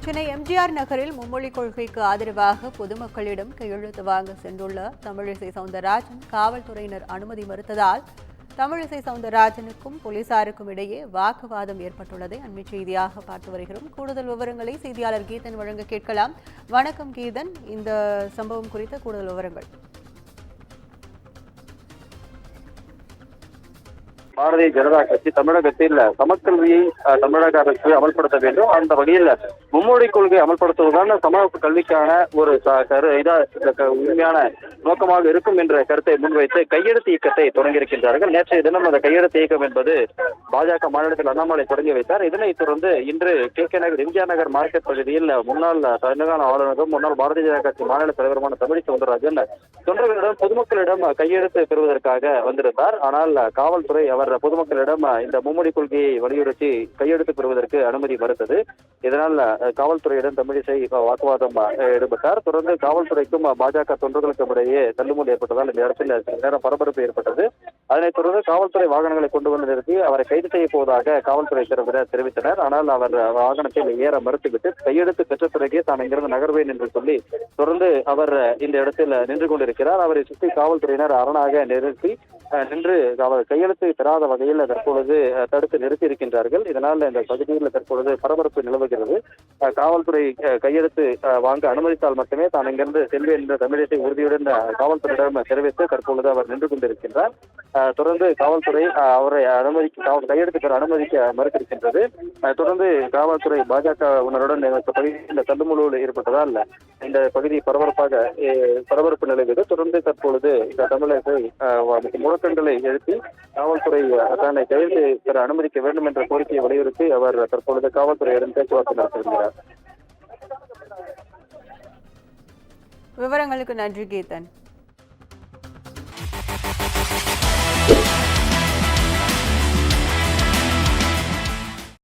சென்னை எம்ஜிஆர் நகரில் மும்மொழி கொள்கைக்கு ஆதரவாக பொதுமக்களிடம் கையெழுத்து வாங்க சென்றுள்ள தமிழிசை சவுந்தரராஜன் காவல்துறையினர் அனுமதி மறுத்ததால் தமிழிசை சவுந்தரராஜனுக்கும் போலீசாருக்கும் இடையே வாக்குவாதம் ஏற்பட்டுள்ளதை அண்மை செய்தியாக பார்த்து வருகிறோம். கூடுதல் விவரங்களை செய்தியாளர் கீதன் வழங்க கேட்கலாம். வணக்கம் கீதன், இந்த சம்பவம் குறித்த கூடுதல் விவரங்கள். பாரதிய ஜனதா கட்சி தமிழகத்தில் சமக்கல்வியை தமிழக அரசு அமல்படுத்த வேண்டும். அந்த வகையில் மும்மொழி கொள்கை அமல்படுத்துவதான சமூக கல்விக்கான ஒரு உண்மையான நோக்கமாக இருக்கும் என்ற கருத்தை முன்வைத்து கையெழுத்து இயக்கத்தை தொடங்கியிருக்கின்றார்கள். நேற்றைய தினம் அந்த கையெழுத்து இயக்கம் என்பது பாஜக மாநிலத்தில் அண்ணாமலை தொடங்கி வைத்தார். இதனைத் தொடர்ந்து இன்று கே நகர் எம்ஜிஆர் நகர் மார்க்கெட் பகுதியில் முன்னாள் தமிழக ஆளுநரும் முன்னாள் பாரதிய ஜனதா கட்சி மாநில தலைவருமான தமிழிசை சவுந்தரராஜன் தொண்டர்களிடம் பொதுமக்களிடம் கையெழுத்து பெறுவதற்காக வந்திருந்தார். ஆனால் காவல்துறை அவர் பொதுமக்களிடம் இந்த மும்மொழி கொள்கையை வலியுறுத்தி கையெழுத்து பெறுவதற்கு அனுமதி மறுத்தது. இதனால் காவல்துறையிடம் தமிழிசை வாக்குவாதம் ஈடுபட்டார். தொடர்ந்து காவல்துறைக்கும் பாஜக தொண்டர்களுக்கும் இடையே தள்ளுமுள் ஏற்பட்டதால் இந்த இடத்தில் நேரம் பரபரப்பு ஏற்பட்டது. அதனைத் தொடர்ந்து காவல்துறை வாகனங்களை கொண்டு வந்து நிறுத்தி அவரை கைது செய்ய போவதாக காவல்துறை தரப்பினர் தெரிவித்தனர். ஆனால் அவர் வாகனத்தில் ஏற மறுத்துவிட்டு கையெழுத்து பெற்ற பிறகே தான் இங்கிருந்து நகர்வேன் என்று சொல்லி தொடர்ந்து அவர் இந்த இடத்தில் நின்று கொண்டிருக்கிறார். அவரை சுற்றி காவல்துறையினர் அரணாக நிறுத்தி நின்று அவர் கையெழுத்து பெறாத வகையில் தற்பொழுது தடுத்து நிறுத்தி இருக்கின்றார்கள். இதனால் இந்த பகுதியில் தற்பொழுது பரபரப்பு நிலவுகிறது. காவல்துறை கையெழுத்து வாங்க அனுமதித்தால் மட்டுமே தான் இங்கிருந்து செல்வேன் என்ற தமிழிசை உறுதியுடன் காவல்துறையிடம் தெரிவித்து தற்பொழுது அவர் நின்று கொண்டிருக்கின்றார். தொடர்ந்து காவல்துறை அவரை கையெழுத்து பெற அனுமதிக்க மறுத்திருக்கின்றது. தொடர்ந்து காவல்துறை பாஜகவினருடன் பகுதியில் தள்ளுமுள்ளோடு ஏற்பட்டதால் இந்த பகுதி பரபரப்பு நிலவுகிறது. தொடர்ந்து தற்பொழுது இந்த தமிழகத்தை முழக்கங்களை எழுப்பி காவல்துறை தன்னை கைது பெற அனுமதிக்க வேண்டும் என்ற கோரிக்கையை வலியுறுத்தி அவர் தற்பொழுது காவல்துறையிடம் பேச்சுவார்த்தை நடத்துகிறார். விவரங்களுக்கு நன்றி கீதன்.